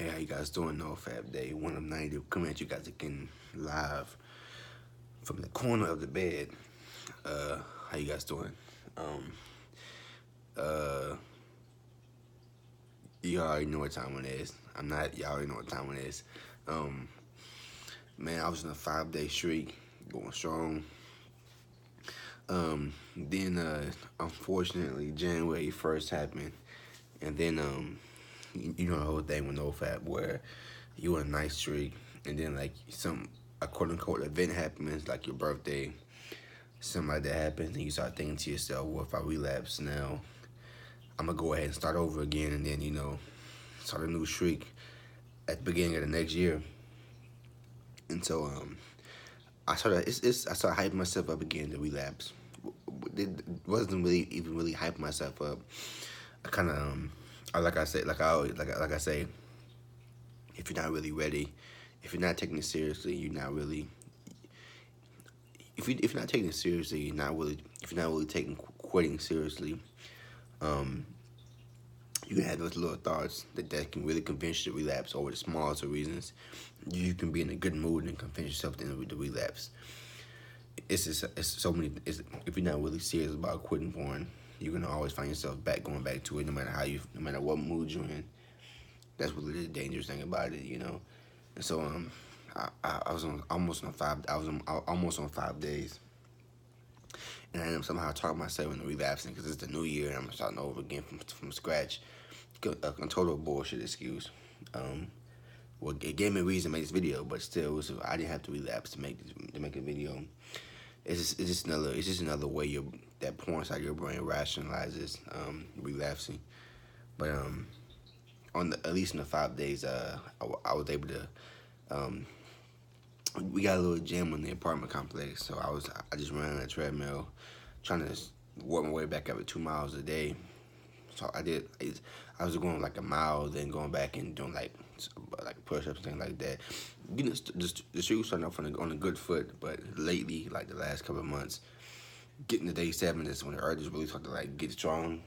Hey, how you guys doing? NoFap Day 1 of 90. Coming at you guys again live from the corner of the bed. How you guys doing? Um, uh, you already know what time it is. I'm not. Y'all already know what time it is. Um, man, I was in a 5 day streak, going strong. Then unfortunately, January 1st happened, and then you know the whole thing with NoFap where you on a nice streak, and then like some a quote unquote event happens, like your birthday, something like that happens, and you start thinking to yourself, well, if I relapse now, I'm gonna go ahead and start over again, and then start a new streak at the beginning of the next year. And so I started hyping myself up again to relapse. It wasn't really even really hyping myself up. I kind of like I say, like I always like I say, if you're not really ready, if you're not taking it seriously, you're not really. If you're not taking it seriously, you're not really. If you're not really taking quitting seriously, um, you can have those little thoughts that can really convince you to relapse over the smallest of reasons. You can be in a good mood and convince yourself to relapse. It's so many. If you're not really serious about quitting porn, you're gonna always find yourself going back to it, no matter what mood you're in. That's really the dangerous thing about it. And so I was on almost on five. I was on, almost on 5 days, and I ended up somehow talking myself into relapsing because it's the new year and I'm starting over again from scratch. A total bullshit excuse. Um, well, it gave me a reason to make this video, but still, I didn't have to relapse to make a video. It's just another way that porn side of your brain rationalizes relapsing. But at least in the 5 days, I was able to. Um, we got a little gym in the apartment complex, so I just ran on a treadmill, trying to work my way back up to 2 miles a day. So I did. I was going like a mile, then going back and doing like push-ups and things like that. The streak was starting off on a good foot, but lately, like the last couple of months, getting to day 7 is when the urges really start to like get strong.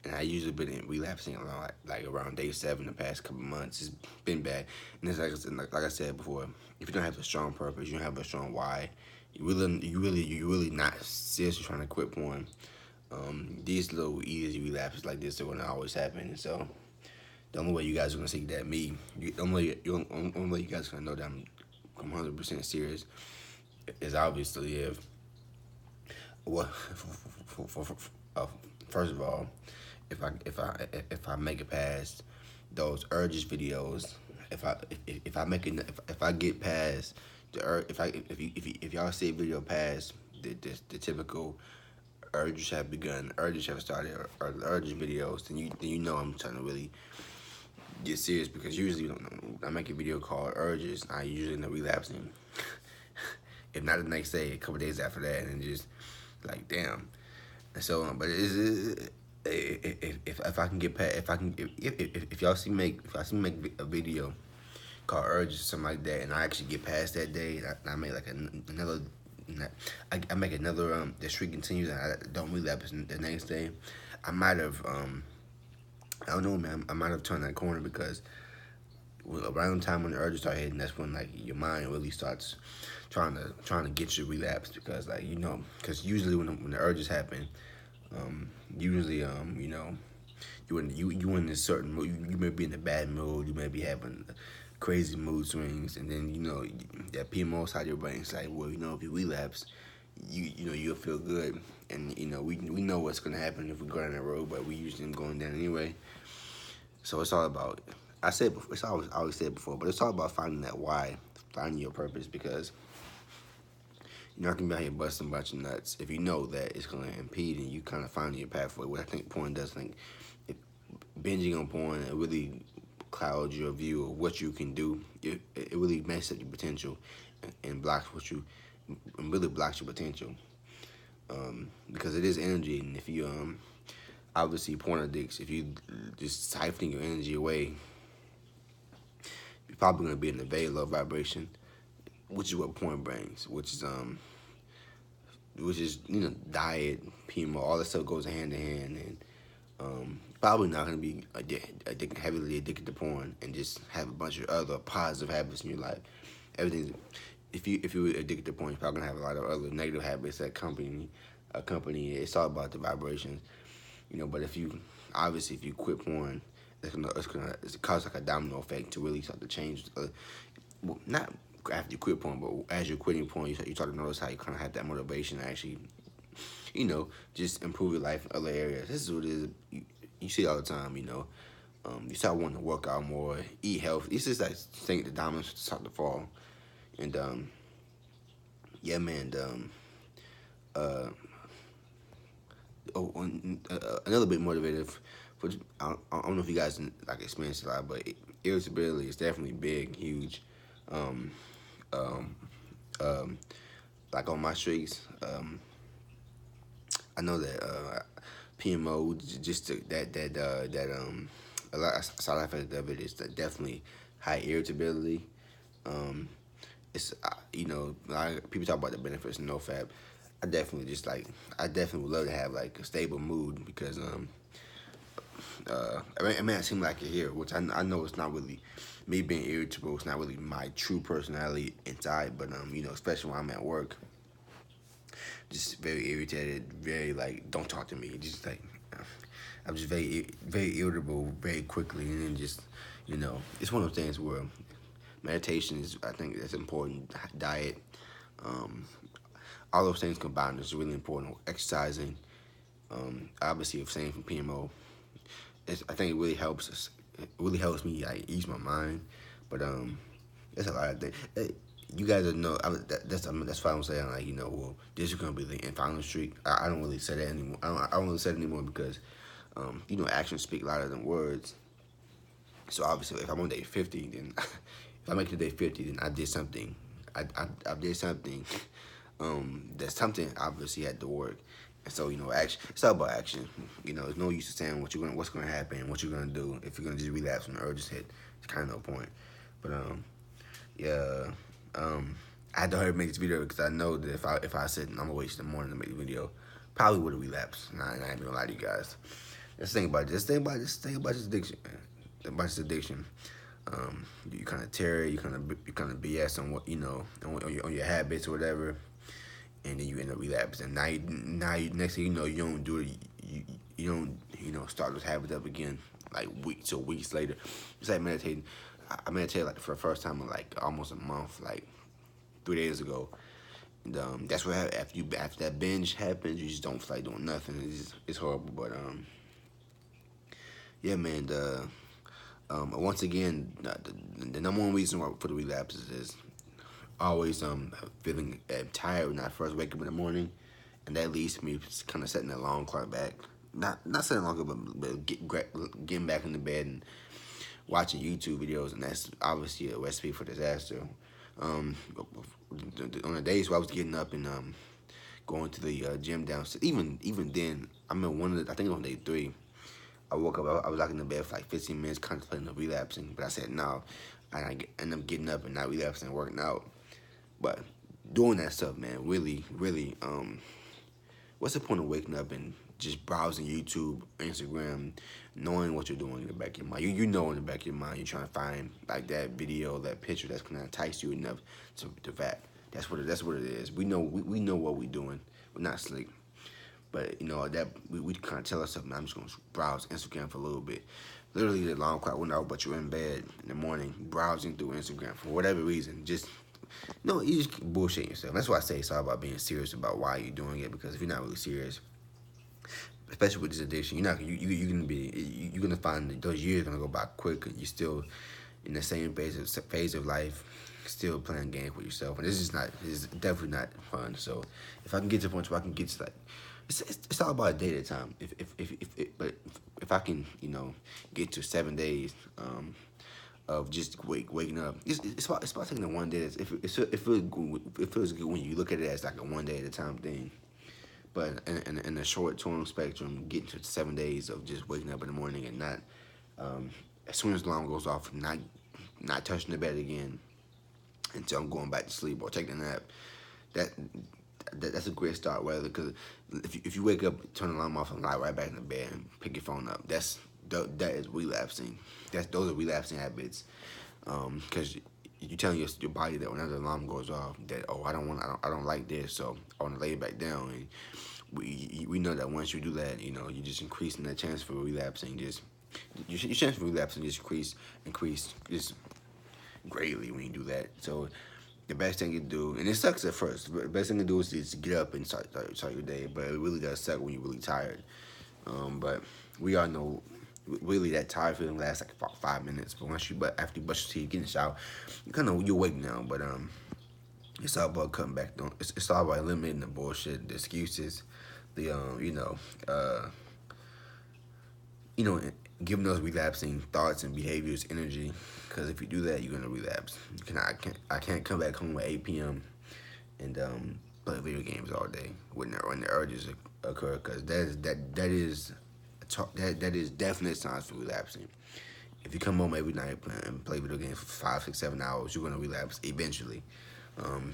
And I usually been relapsing around around day 7 the past couple of months. It's been bad, and it's like I said before. If you don't have a strong purpose, you don't have a strong why. You really not seriously trying to quit porn. These little easy relapses like this are gonna always happen. And so the only way you guys are gonna see that only way you guys are gonna know that I'm 100% serious is obviously if well, uh, first of all, if I make it past those urges videos, if I make it if I get past if y'all see a video past the typical urges have begun, urges have started, or the urges videos, then you know I'm trying to really get serious, because usually when I make a video called urges, I usually end up relapsing. If not the next day, a couple days after that, and just like damn. And so, but if I can get past, if y'all see if I see me make a video called urges or something like that, and I actually get past that day, and I make like another. I make another the streak continues and I don't relapse the next day. I might have I don't know, man. I might have turned that corner, because around the time when the urges start hitting, that's when like your mind really starts trying to get you relapsed, because because usually when the urges happen, usually you in this certain mood. You may be in a bad mood. You may be having crazy mood swings, and then that PMO side of your brain is like, well, if you relapse, you'll feel good, and we know what's gonna happen if we go down that road, but we usually end going down anyway. So it's all about. I always said before, but it's all about finding that why, finding your purpose, because you're not gonna be out here busting a bunch of nuts if you know that it's gonna impede and you kind of finding your pathway. What I think porn does, if binging on porn, it really clouds your view of what you can do. It really messes up your potential and blocks and really blocks your potential. Because it is energy, and if you obviously porn addicts, if you just siphoning your energy away, you're probably gonna be in a very low vibration, which is what porn brings, which is diet, PMO, all that stuff goes hand in hand, and probably not going to be heavily addicted to porn and just have a bunch of other positive habits in your life. Everything, if you're addicted to porn, you're probably gonna have a lot of other negative habits that accompany it. It's all about the vibrations, But if you obviously if you quit porn, it's cause like a domino effect to really start to change. Well, not after you quit porn, but as you're quitting porn, you start to notice how you kind of have that motivation to actually, just improve your life in other areas. This is what it is. You see it all the time, You start wanting to work out more, eat healthy. It's just like think the dominoes start to fall, and yeah, man. Uh, Another bit motivative. I don't know if you guys like experience a lot, but irritability is definitely big, huge. Um, um, like on my streaks, I know that PMO just a lot of side effect of it is that definitely high irritability. Um, it's a lot of people talk about the benefits of NoFap. I definitely would love to have like a stable mood because it may not seem like it here, which I know it's not really me being irritable. It's not really my true personality inside, but especially when I'm at work, just very irritated, very like don't talk to me. Just like I'm just very irritable very quickly, and then just it's one of those things where meditation is I think that's important. Diet, um, all those things combined is really important. Exercising, obviously, if saying from PMO, I think it really helps us. It really helps me like ease my mind, but there's a lot of things. You guys know that's why I'm saying like well this is gonna be the final streak. I don't really say that anymore. I don't really say it anymore because actions speak louder than words. So obviously if I'm on day 50, then if I make it to day 50, then I did something. I did something. That's something obviously had to work. And so action. It's all about action. There's no use to saying what's gonna happen, what you're gonna do if you're gonna just relapse when the urges hit. It's kind of no point. But yeah. I had to hurry to make this video because I know that if I said I'm gonna wait till the morning to make the video, probably would have relapsed. Nah, I ain't gonna lie to you guys. Just think about this. Think about this addiction. Think about this addiction. You kind of tear it. You kind of BS on what on your habits or whatever, and then you end up relapsing. Now next thing you know, you don't do it. You don't start those habits up again like weeks or weeks later. It's like meditating. I meditated like for the first time in like almost a month, like 3 days ago. And that's what happens after that binge happens. You just don't feel like doing nothing. It's horrible, but yeah, man. Once again, the number one reason for the relapses is always feeling tired when I first wake up in the morning, and that leads to me kind of setting the alarm clock back. Not setting alarm clock, but getting back in the bed and watching YouTube videos, and that's obviously a recipe for disaster. On the days where I was getting up and going to the gym downstairs, even then, I remember I think on day 3, I woke up, I was like in the bed for like 15 minutes contemplating of relapsing, but I said no, and I ended up getting up and not relapsing and working out. But doing that stuff, man, really, what's the point of waking up and just browsing YouTube, Instagram, knowing what you're doing in the back of your mind? You know in the back of your mind, you're trying to find like that video, that picture that's gonna entice you enough to vape. That's what it is. We know what we're doing. We're not slick. But that we kind of tell ourselves, man, I'm just gonna browse Instagram for a little bit. Literally, the alarm clock went out, but you're in bed in the morning browsing through Instagram for whatever reason. Just you just bullshit yourself. That's why I say it's all about being serious about why you're doing it. Because if you're not really serious, especially with this addiction, you're gonna find that those years gonna go by quick, and you're still in the same phase of life, still playing games with yourself, and this is definitely not fun. So if I can get to the point where I can get to like, it's all about a day at a time. If I can get to 7 days of just waking up, it's about taking it one day. It feels good when you look at it as like a one day at a time thing. But in the short term spectrum, getting to 7 days of just waking up in the morning and not as soon as the alarm goes off, not touching the bed again until I'm going back to sleep or taking a nap. That's a great start. Because if you wake up, turn the alarm off, and lie right back in the bed and pick your phone up, that's that is relapsing. Those are relapsing habits. Because you're telling your body that whenever the alarm goes off, that I don't like this, so I want to lay it back down. And we know that once you do that, you're just increasing the chance for relapsing. Just your chance for relapsing just increase just greatly when you do that. So the best thing you do, and it sucks at first. But the best thing to do is just get up and start your day. But it really does suck when you're really tired. But we all know really that tired feeling lasts like 5 minutes. But after you brush your teeth, get in the shower, you're awake now. But it's all about cutting back. It's all about eliminating the bullshit, the excuses, the giving those relapsing thoughts and behaviors energy. Because if you do that, you're gonna relapse. I can't come back home at 8 p.m. and play video games all day when the urges occur. Because that is definite signs for relapsing. If you come home every night and play video games for 5, 6, 7 hours, you're gonna relapse eventually. And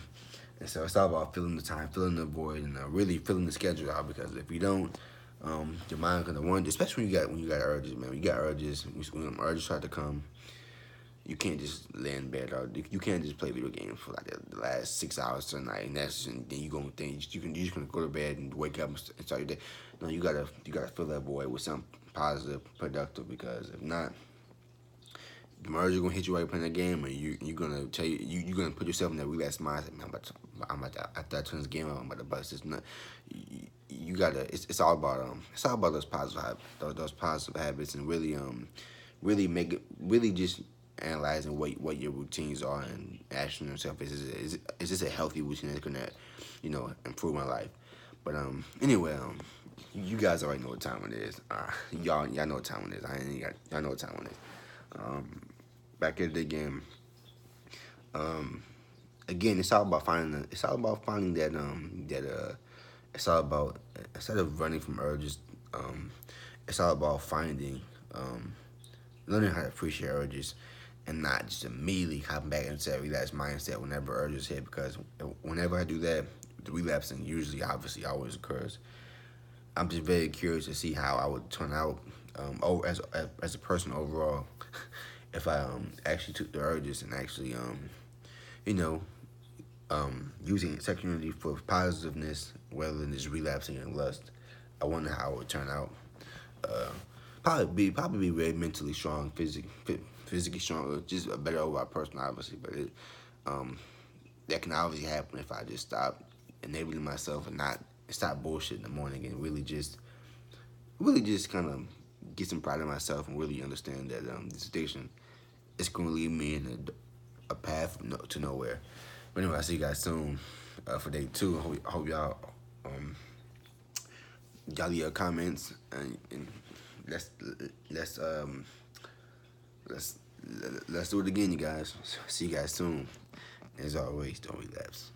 so it's all about filling the time, filling the void, and really filling the schedule out. Because if you don't, your mind gonna wander. Especially when you got urges, man. When you got urges, when urges start to come, you can't just lay in bed or you can't just play video games for like the last 6 hours tonight, and then you gonna think you're just gonna go to bed and wake up and start your day. No, you gotta fill that void with something positive, productive. Because if not, the merge gonna hit you while you're playing that game, and you're gonna you're gonna put yourself in that relapse mindset. Man, I'm about to after I turn this game out, I'm about to bust this nut. You gotta. It's all about those those positive habits, and really just analyzing what your routines are and asking yourself, is this a healthy routine that's gonna improve my life. But anyway, you guys already know what time it is. Y'all know what time it is. Y'all know what time it is. Back at it again. Again, it's all about finding that. It's all about, instead of running from urges. It's all about finding, learning how to appreciate urges, and not just immediately hopping back into that relapse mindset whenever urges hit. Because whenever I do that, the relapsing usually, obviously, always occurs. I'm just very curious to see how I would turn out, as a person overall, if I actually took the urges and actually you know using sexuality for positiveness rather than just relapsing in lust. I wonder how it would turn out. Probably be very mentally strong, physically strong, just a better overall person, obviously. But that can obviously happen if I just stop enabling myself and not stop bullshit in the morning, and really just kind of get some pride in myself and really understand that this addiction is going to lead me in a path to nowhere. But anyway, I'll see you guys soon for day 2. I hope y'all leave your comments, and let's let's do it again, you guys. See you guys soon. As always, don't relapse.